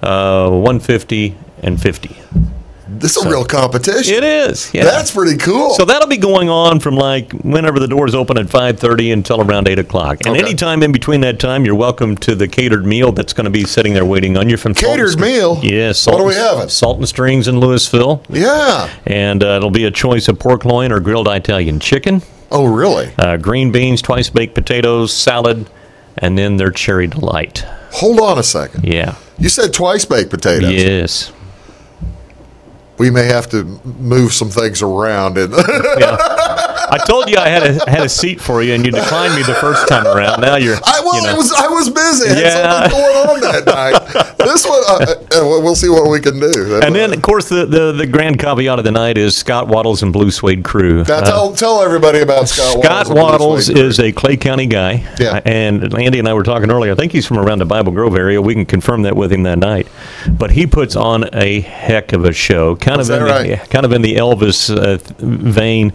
$150, and $50. This is a real competition. It is. Yeah. That's pretty cool. So that'll be going on from whenever the doors open at 5:30 until around 8 o'clock. And any time in between that time, you're welcome to the catered meal that's going to be sitting there waiting on you from catered meal. Yes. What are we having? Salt and Strings in Louisville. Yeah. And it'll be a choice of pork loin or grilled Italian chicken. Oh, really? Green beans, twice baked potatoes, salad, and then their cherry delight. Hold on a second. Yeah. You said twice baked potatoes. Yes. We may have to move some things around. I told you I had a seat for you, and you declined me the first time around. Now you're. I was busy. I had something going on that night. This one, we'll see what we can do. And then, of course, the grand caveat of the night is Scott Waddles and Blue Suede Crew. Now tell everybody about Scott Waddles. Scott Waddles is a Clay County guy. Yeah. And Andy and I were talking earlier. I think he's from around the Bible Grove area. We can confirm that with him that night. But he puts on a heck of a show. Kind of in the Elvis vein.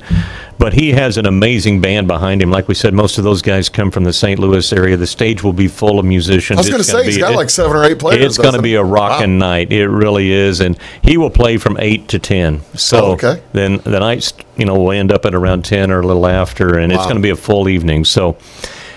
But he has an amazing band behind him. Like we said, most of those guys come from the St. Louis area. The stage will be full of musicians. I was going to say, he's got like 7 or 8 players. It's going to be a rocking night. It really is. And he will play from 8 to 10. So then the nights, will end up at around 10 or a little after, and it's going to be a full evening. So,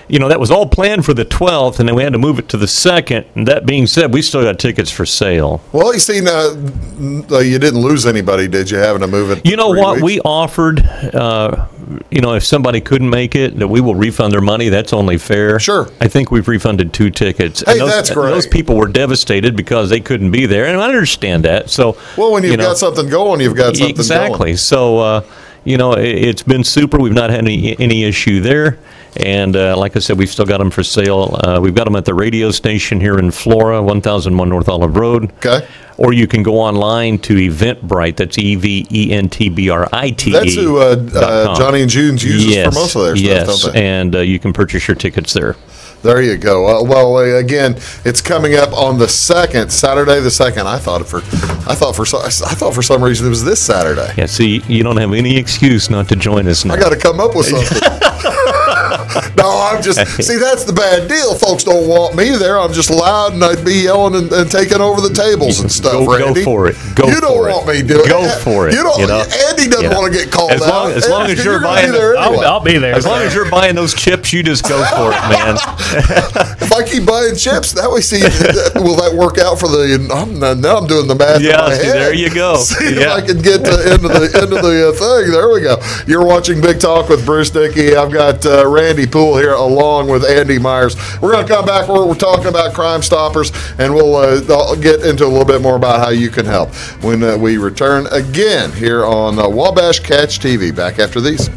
that was all planned for the 12th, and then we had to move it to the 2nd. And that being said, we still got tickets for sale. Well, you see, you didn't lose anybody, did you, having to move it? You know what? We offered, if somebody couldn't make it, that we will refund their money. That's only fair. Sure. I think we've refunded 2 tickets. Hey, that's great. Those people were devastated because they couldn't be there, and I understand that. So, well, when you've got something going, you've got something exactly. going. So, it's been super. We've not had any issue there. And like I said, we've still got them for sale. We've got them at the radio station here in Flora, 1001 North Olive Road. Okay. Or you can go online to Eventbrite. That's EVENTBRITE. That's who Johnny and June's uses for most of their stuff, don't they? And you can purchase your tickets there. There you go. Well, again, it's coming up on the 2nd, Saturday the 2nd. I thought for some reason it was this Saturday. Yeah. See, you don't have any excuse not to join us now. I got to come up with something. No, I'm just see. That's the bad deal. Folks don't want me there. I'm just loud, and I'd be yelling and taking over the tables and stuff. Randy, go for it. You don't want me doing it. Go for it. Andy doesn't want to get called out. As long as you're buying, I'll be there. As long as you're buying those chips, you just go for it, man. If I keep buying chips, that way, will that work out for the? Now I'm doing the math in my head. There you go. See if I can get to the end of the thing. There we go. You're watching Big Talk with Bruce Dickey. I've got Randy Poole here along with Andy Myers. We're going to come back. We're talking about Crime Stoppers, and we'll get into a little bit more about how you can help when we return again here on Wabash Catch TV. Back after these.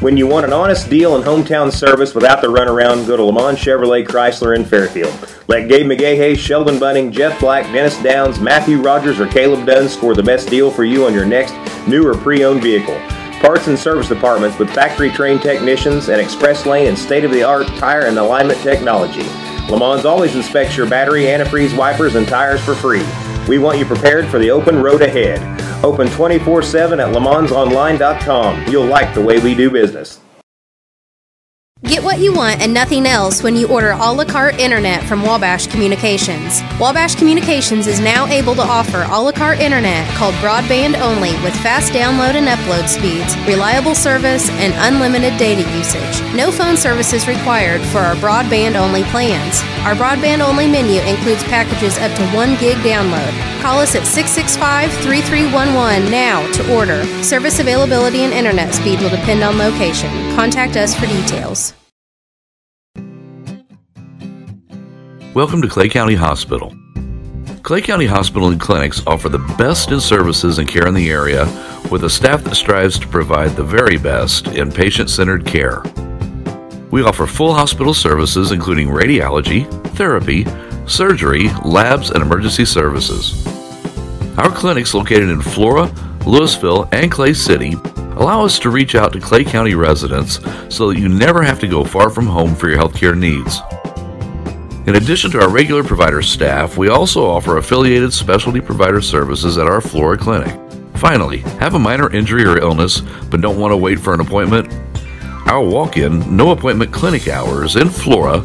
When you want an honest deal and hometown service without the runaround, go to Lamont Chevrolet Chrysler in Fairfield. Let Gabe McGahey, Sheldon Bunning, Jeff Black, Dennis Downs, Matthew Rogers, or Caleb Dunn score the best deal for you on your next new or pre-owned vehicle. Parts and service departments with factory-trained technicians and express lane and state-of-the-art tire and alignment technology. Lamont always inspects your battery, antifreeze, wipers, and tires for free. We want you prepared for the open road ahead. Open 24/7 at LeMansOnline.com. You'll like the way we do business. Get what you want and nothing else when you order a la carte internet from Wabash Communications. Wabash Communications is now able to offer a la carte internet called broadband only with fast download and upload speeds, reliable service, and unlimited data usage. No phone services required for our broadband only plans. Our broadband only menu includes packages up to 1 gig download. Call us at 665-3311 now to order. Service availability and internet speed will depend on location. Contact us for details. Welcome to Clay County Hospital. Clay County Hospital and Clinics offer the best in services and care in the area with a staff that strives to provide the very best in patient-centered care. We offer full hospital services including radiology, therapy, surgery, labs, and emergency services. Our clinics located in Flora, Louisville, and Clay City allow us to reach out to Clay County residents so that you never have to go far from home for your healthcare needs. In addition to our regular provider staff, we also offer affiliated specialty provider services at our Flora clinic. Finally, have a minor injury or illness but don't want to wait for an appointment? Our walk-in, no-appointment clinic hours in Flora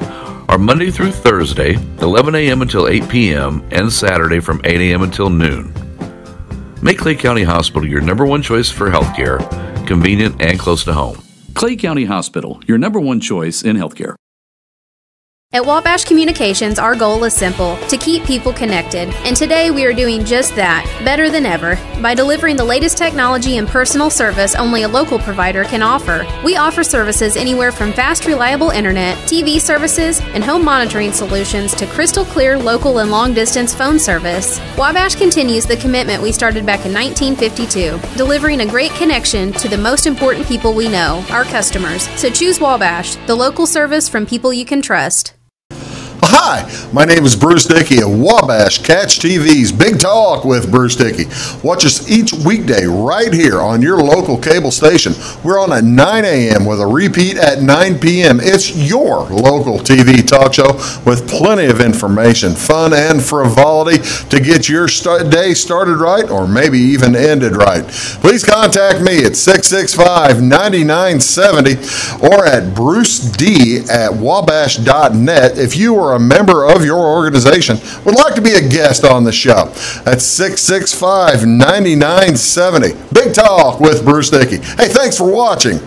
are Monday through Thursday, 11 a.m. until 8 p.m., and Saturday from 8 a.m. until noon. Make Clay County Hospital your #1 choice for healthcare, convenient and close to home. Clay County Hospital, your #1 choice in healthcare. At Wabash Communications, our goal is simple, to keep people connected. And today we are doing just that, better than ever, by delivering the latest technology and personal service only a local provider can offer. We offer services anywhere from fast, reliable internet, TV services, and home monitoring solutions to crystal clear local and long-distance phone service. Wabash continues the commitment we started back in 1952, delivering a great connection to the most important people we know, our customers. So choose Wabash, the local service from people you can trust. Hi, my name is Bruce Dickey of Wabash Catch TV's Big Talk with Bruce Dickey. Watch us each weekday right here on your local cable station. We're on at 9 a.m. with a repeat at 9 p.m. It's your local TV talk show with plenty of information, fun, and frivolity to get your day started right or maybe even ended right. Please contact me at 665-9970 or at bruced@wabash.net if you or a member of your organization would like to be a guest on the show. That's 665-9970. Big Talk with Bruce Dickey. Hey, thanks for watching.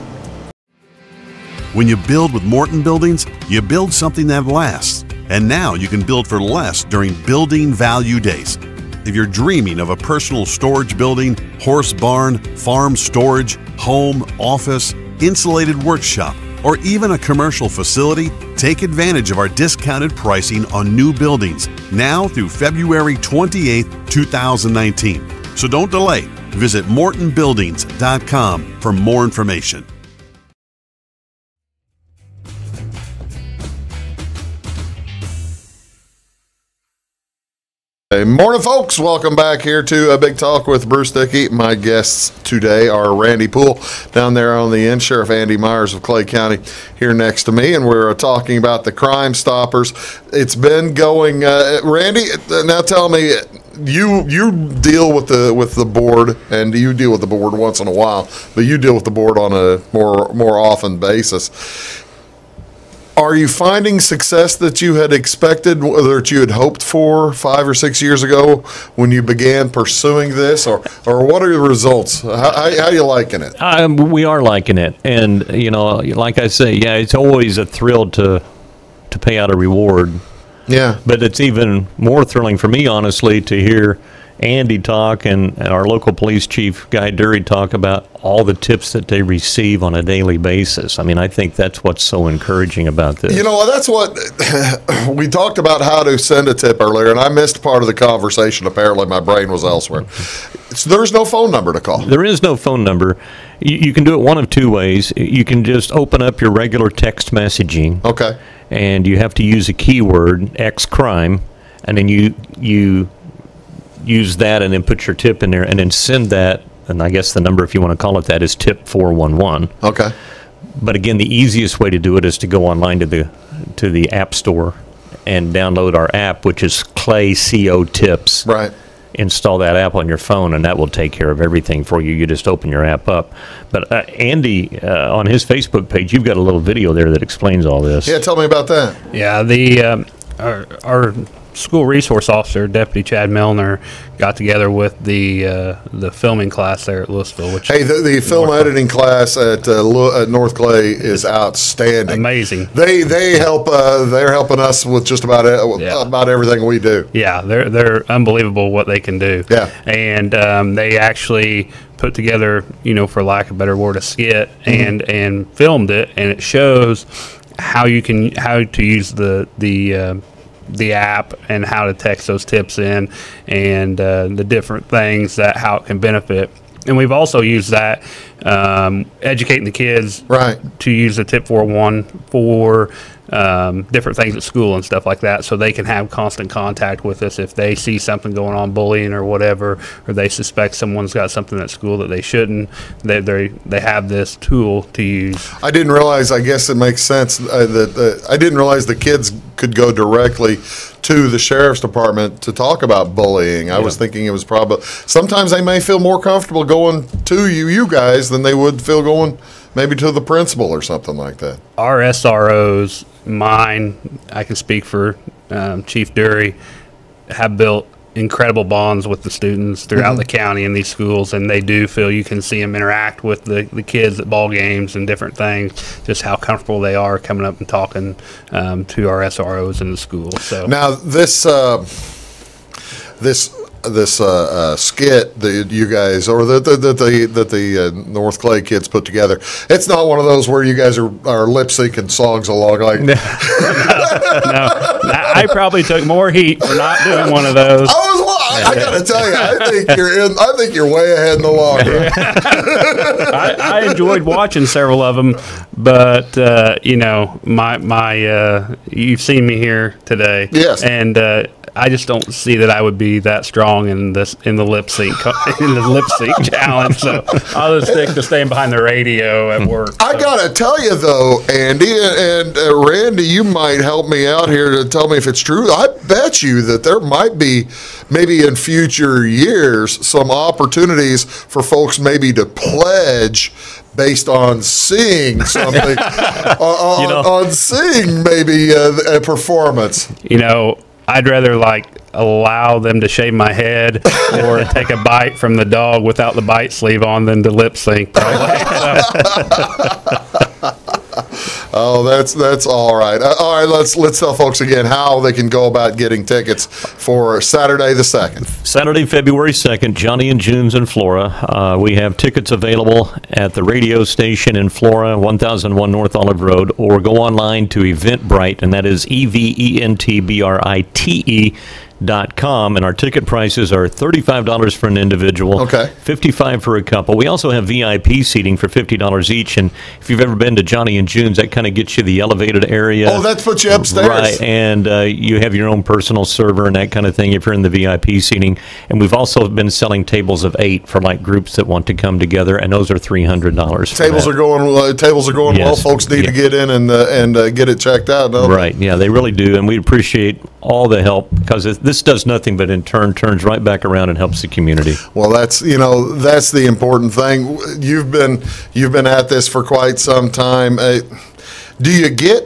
When you build with Morton Buildings, you build something that lasts. And now you can build for less during Building Value Days. If you're dreaming of a personal storage building, horse barn, farm storage, home, office, insulated workshop, or even a commercial facility, take advantage of our discounted pricing on new buildings now through February 28, 2019. So don't delay. Visit mortonbuildings.com for more information. Hey, morning, folks. Welcome back here to a Big Talk with Bruce Dickey. My guests today are Randy Poole down there on the end, Sheriff Andy Myers of Clay County here next to me, and we're talking about the Crimestoppers. It's been going, Randy, now tell me, you deal with the board, and you deal with the board once in a while, but you deal with the board on a more often basis. Are you finding success that you had expected, or that you had hoped for 5 or 6 years ago when you began pursuing this, or what are the results? How are you liking it? We are liking it, and like I say, yeah, it's always a thrill to pay out a reward. Yeah, but it's even more thrilling for me, honestly, to hear Andy talk and our local police chief, Guy Dury, talk about all the tips that they receive on a daily basis. I mean, I think that's what's so encouraging about this. That's what we talked about, how to send a tip earlier, and I missed part of the conversation. Apparently, my brain was elsewhere. So there's no phone number to call. There is no phone number. You can do it one of two ways. You can just open up your regular text messaging. Okay. And you have to use a keyword, X crime, and then you use that and then put your tip in there and then send that, and I guess the number, if you want to call it that, is tip 411. Okay. But again, the easiest way to do it is to go online to the App Store and download our app, which is Clay CO Tips. Right. Install that app on your phone, and that will take care of everything for you. You just open your app up. But Andy, on his Facebook page, you've got a little video there that explains all this. Yeah, tell me about that. Yeah, our school resource officer, Deputy Chad Milner, got together with the filming class there at Louisville. Which the film editing class at North Clay is outstanding. Amazing. They help. They're helping us with just about everything we do. Yeah, they're unbelievable what they can do. Yeah, and they actually put together, for lack of a better word, a skit and filmed it, and it shows how to use the app and how to text those tips in, and the different things how it can benefit. And we've also used that educating the kids to use the tip 411 for different things at school and stuff like that, so they can have constant contact with us if they see something going on, bullying or whatever, or they suspect someone's got something at school that they shouldn't. They have this tool to use. I didn't realize, I guess it makes sense, that I didn't realize the kids could go directly to the sheriff's department to talk about bullying. I was thinking it was probably, sometimes they may feel more comfortable going to you guys than they would feel going maybe to the principal or something like that. Our SROs, mine, I can speak for Chief Dury, have built incredible bonds with the students throughout the county in these schools, and they do feel, you can see them interact with the kids at ball games and different things, just how comfortable they are coming up and talking to our SROs in the school. So now this skit that you guys, or that the North Clay kids put together, it's not one of those where you guys are lip syncing songs along like. No, I probably took more heat for not doing one of those. I got to tell you, I think you're way ahead in the long run. I enjoyed watching several of them, but you've seen me here today. Yes, and I just don't see that I would be that strong in the lip sync challenge. So I'll just stick to staying behind the radio at work. I gotta tell you though, Andy and Randy, you might help me out here to tell me if it's true. I bet you that there might be, maybe in future years, some opportunities for folks maybe to pledge based on seeing something, on seeing maybe a performance. I'd rather allow them to shave my head or take a bite from the dog without the bite sleeve on than to lip sync. Oh, that's all right. All right, let's tell folks again how they can go about getting tickets for Saturday the 2nd. Saturday, February 2nd, Johnny and June's in Flora. We have tickets available at the radio station in Flora, 1001 North Olive Road, or go online to Eventbrite, and that is EVENTBRITE.com, and our ticket prices are $35 for an individual, $55 for a couple. We also have VIP seating for $50 each, and if you've ever been to Johnny and June's, that kind of gets you the elevated area. Oh, that puts you upstairs. Right, and you have your own personal server and that kind of thing if you're in the VIP seating. And we've also been selling tables of 8 for groups that want to come together, and those are $300. Tables are going well. Folks need to get in and get it checked out. Right, yeah, they really do, and we appreciate all the help because this does nothing but in turn turns right back around and helps the community. Well, that's the important thing. You've been at this for quite some time. Do you get,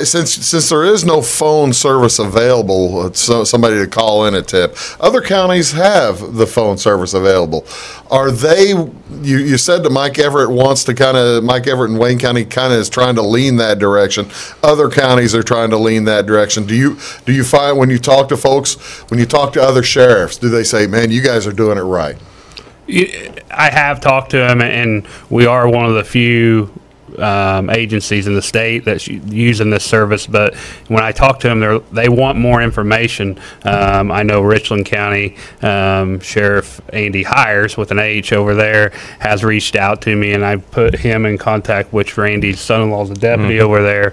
since there is no phone service available, somebody to call in a tip, other counties have the phone service available. Are they, you said that Mike Everett and Wayne County kind of is trying to lean that direction. Other counties are trying to lean that direction. Do you find when you talk to folks, when you talk to other sheriffs, do they say, man, you guys are doing it right? I have talked to them, and we are one of the few agencies in the state that's using this service, but when I talk to them, they want more information. I know Richland County Sheriff Andy Hires with an H over there has reached out to me, and I put him in contact with Randy's son-in-law is a deputy over there.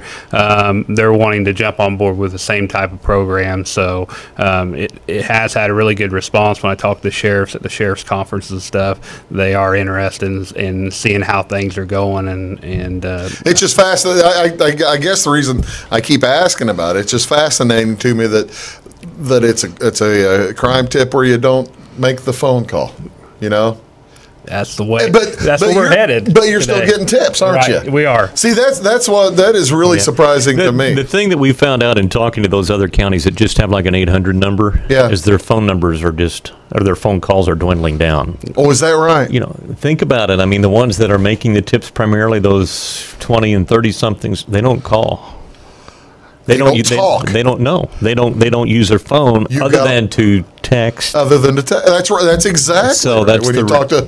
They're wanting to jump on board with the same type of program, so it has had a really good response when I talk to the sheriffs at the sheriff's conferences and stuff. They are interested in seeing how things are going, and it's just fascinating. I guess the reason I keep asking about it's just fascinating to me that it's a crime tip where you don't make the phone call. That's the way. That's where we're headed. But you're still getting tips, aren't you? We are. See, that is really surprising to me. The thing that we found out in talking to those other counties that just have an 800 number is their phone numbers or their phone calls are dwindling down. Oh, is that right? Think about it. I mean, the ones that are making the tips primarily, those 20 and 30 somethings, they don't call. They don't talk. They don't know. They don't use their phone than to text. That's right. That's exactly. So that's when you talk to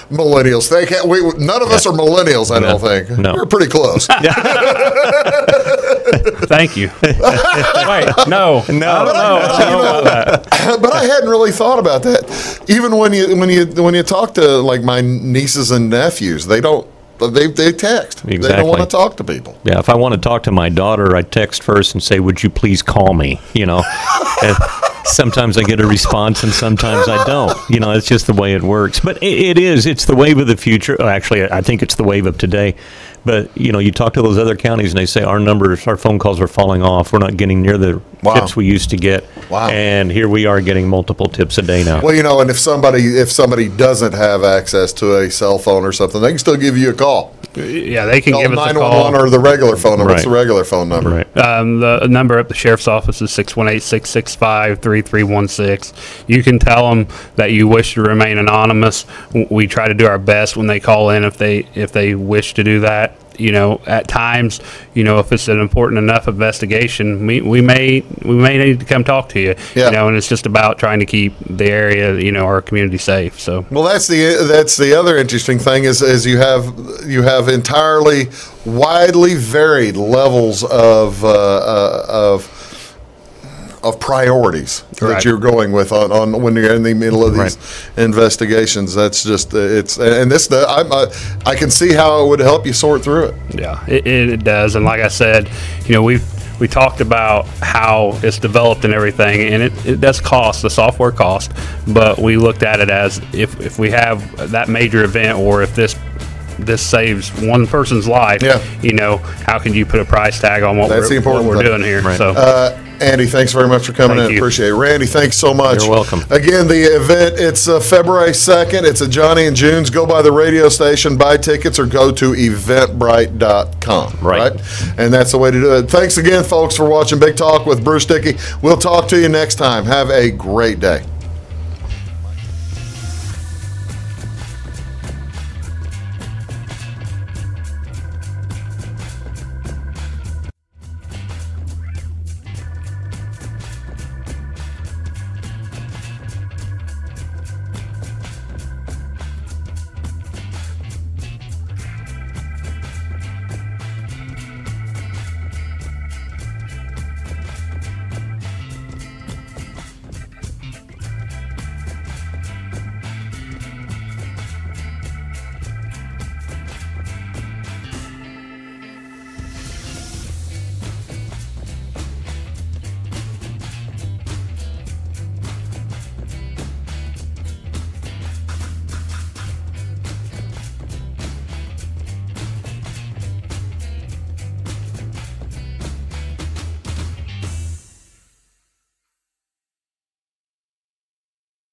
millennials, they can't. None of us are millennials. I don't think. No, we're pretty close. Thank you. Wait, no. But I hadn't really thought about that. Even when you talk to my nieces and nephews, they don't. They text. Exactly. They don't want to talk to people. Yeah, if I want to talk to my daughter, I text first and say, "Would you please call me?" Sometimes I get a response and sometimes I don't. It's just the way it works. But it's the wave of the future. Actually, I think it's the wave of today. But, you talk to those other counties and they say our phone calls are falling off. We're not getting near the tips we used to get. Wow. And here we are getting multiple tips a day now. Well, and if somebody doesn't have access to a cell phone or something, they can still give you a call. Yeah, they can give us a call. 911 or the regular phone number. What's the regular phone number? Right. The number at the sheriff's office is 618-665-3316. You can tell them that you wish to remain anonymous. We try to do our best when they call in if they wish to do that. At times, if it's an important enough investigation, we may need to come talk to you. Yeah. And it's just about trying to keep the area, our community safe. So. Well, that's the other interesting thing is you have entirely widely varied levels of of priorities that you're going with on when you're in the middle of these investigations. That's just I can see how it would help you sort through it. Yeah, it does. And like I said, we talked about how it's developed and everything, and it does cost, the software cost, but we looked at it as if we have that major event, or if this saves one person's life, how can you put a price tag on what we're doing here? Right. So. Andy, thanks very much for coming in. Appreciate it. Randy, thanks so much. You're welcome. Again, the event, it's February 2nd. It's at Johnny and June's. Go by the radio station, buy tickets, or go to eventbrite.com. Right? And that's the way to do it. Thanks again, folks, for watching Big Talk with Bruce Dickey. We'll talk to you next time. Have a great day.